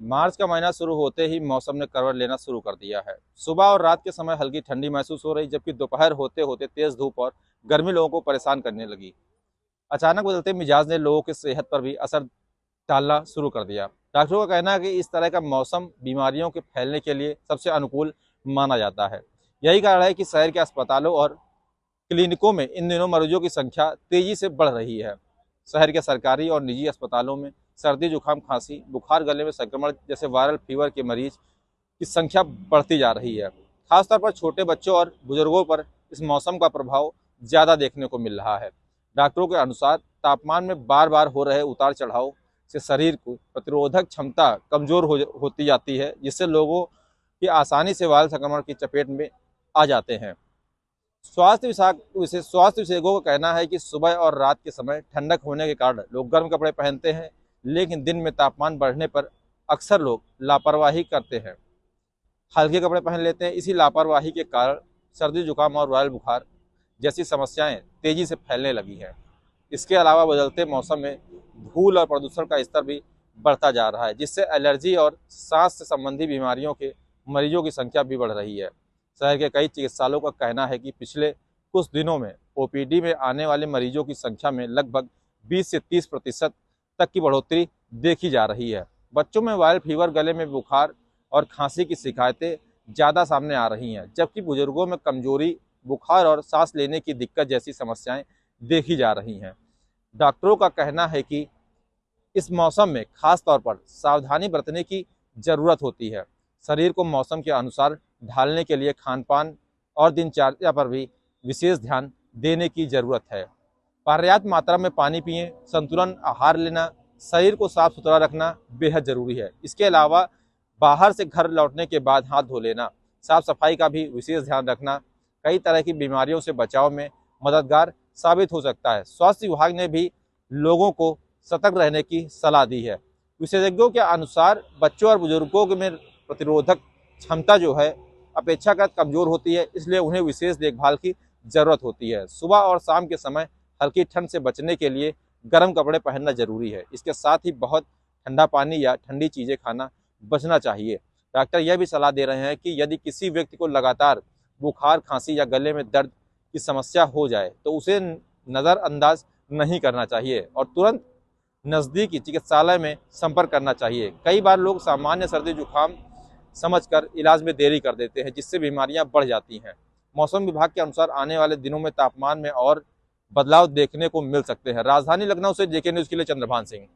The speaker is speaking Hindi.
मार्च का महीना शुरू होते ही मौसम ने करवट लेना शुरू कर दिया है। सुबह और रात के समय हल्की ठंडी महसूस हो रही, जबकि दोपहर होते होते तेज धूप और गर्मी लोगों को परेशान करने लगी। अचानक बदलते मिजाज ने लोगों की सेहत पर भी असर डालना शुरू कर दिया। डॉक्टरों का कहना है कि इस तरह का मौसम बीमारियों के फैलने के लिए सबसे अनुकूल माना जाता है। यही कारण है कि शहर के अस्पतालों और क्लिनिकों में इन दिनों मरीजों की संख्या तेजी से बढ़ रही है। शहर के सरकारी और निजी अस्पतालों में सर्दी, जुकाम, खांसी, बुखार, गले में संक्रमण जैसे वायरल फीवर के मरीज की संख्या बढ़ती जा रही है। खासतौर पर छोटे बच्चों और बुजुर्गों पर इस मौसम का प्रभाव ज़्यादा देखने को मिल रहा है। डॉक्टरों के अनुसार तापमान में बार बार हो रहे उतार चढ़ाव से शरीर को प्रतिरोधक क्षमता कमजोर होती जाती है, जिससे लोगों की आसानी से वायरल संक्रमण की चपेट में आ जाते हैं। स्वास्थ्य विशेषज्ञों का कहना है कि सुबह और रात के समय ठंडक होने के कारण लोग गर्म कपड़े पहनते हैं, लेकिन दिन में तापमान बढ़ने पर अक्सर लोग लापरवाही करते हैं, हल्के कपड़े पहन लेते हैं। इसी लापरवाही के कारण सर्दी, जुकाम और वायरल बुखार जैसी समस्याएं तेजी से फैलने लगी हैं। इसके अलावा बदलते मौसम में धूल और प्रदूषण का स्तर भी बढ़ता जा रहा है, जिससे एलर्जी और सांस से संबंधी बीमारियों के मरीजों की संख्या भी बढ़ रही है। शहर के कई चिकित्सालयों का कहना है कि पिछले कुछ दिनों में ओपीडी में आने वाले मरीजों की संख्या में लगभग 20 से 30% तक की बढ़ोतरी देखी जा रही है। बच्चों में वायरल फीवर, गले में बुखार और खांसी की शिकायतें ज़्यादा सामने आ रही हैं, जबकि बुजुर्गों में कमजोरी, बुखार और सांस लेने की दिक्कत जैसी समस्याएं देखी जा रही हैं। डॉक्टरों का कहना है कि इस मौसम में खास तौर पर सावधानी बरतने की जरूरत होती है। शरीर को मौसम के अनुसार ढालने के लिए खान पान और दिनचर्या पर भी विशेष ध्यान देने की जरूरत है। पर्याप्त मात्रा में पानी पिएं, संतुलन आहार लेना, शरीर को साफ सुथरा रखना बेहद जरूरी है। इसके अलावा बाहर से घर लौटने के बाद हाथ धो लेना, साफ सफाई का भी विशेष ध्यान रखना कई तरह की बीमारियों से बचाव में मददगार साबित हो सकता है। स्वास्थ्य विभाग ने भी लोगों को सतर्क रहने की सलाह दी है। विशेषज्ञों के अनुसार बच्चों और बुजुर्गों में प्रतिरोधक क्षमता जो है अपेक्षाकृत कमजोर होती है, इसलिए उन्हें विशेष देखभाल की जरूरत होती है। सुबह और शाम के समय हल्की ठंड से बचने के लिए गर्म कपड़े पहनना जरूरी है। इसके साथ ही बहुत ठंडा पानी या ठंडी चीज़ें खाना बचना चाहिए। डॉक्टर यह भी सलाह दे रहे हैं कि यदि किसी व्यक्ति को लगातार बुखार, खांसी या गले में दर्द की समस्या हो जाए तो उसे नज़रअंदाज नहीं करना चाहिए और तुरंत नज़दीकी चिकित्सालय में संपर्क करना चाहिए। कई बार लोग सामान्य सर्दी जुकाम समझकर इलाज में देरी कर देते हैं, जिससे बीमारियां बढ़ जाती हैं। मौसम विभाग के अनुसार आने वाले दिनों में तापमान में और बदलाव देखने को मिल सकते हैं। राजधानी लखनऊ से जेके न्यूज़ के लिए चंद्रभान सिंह।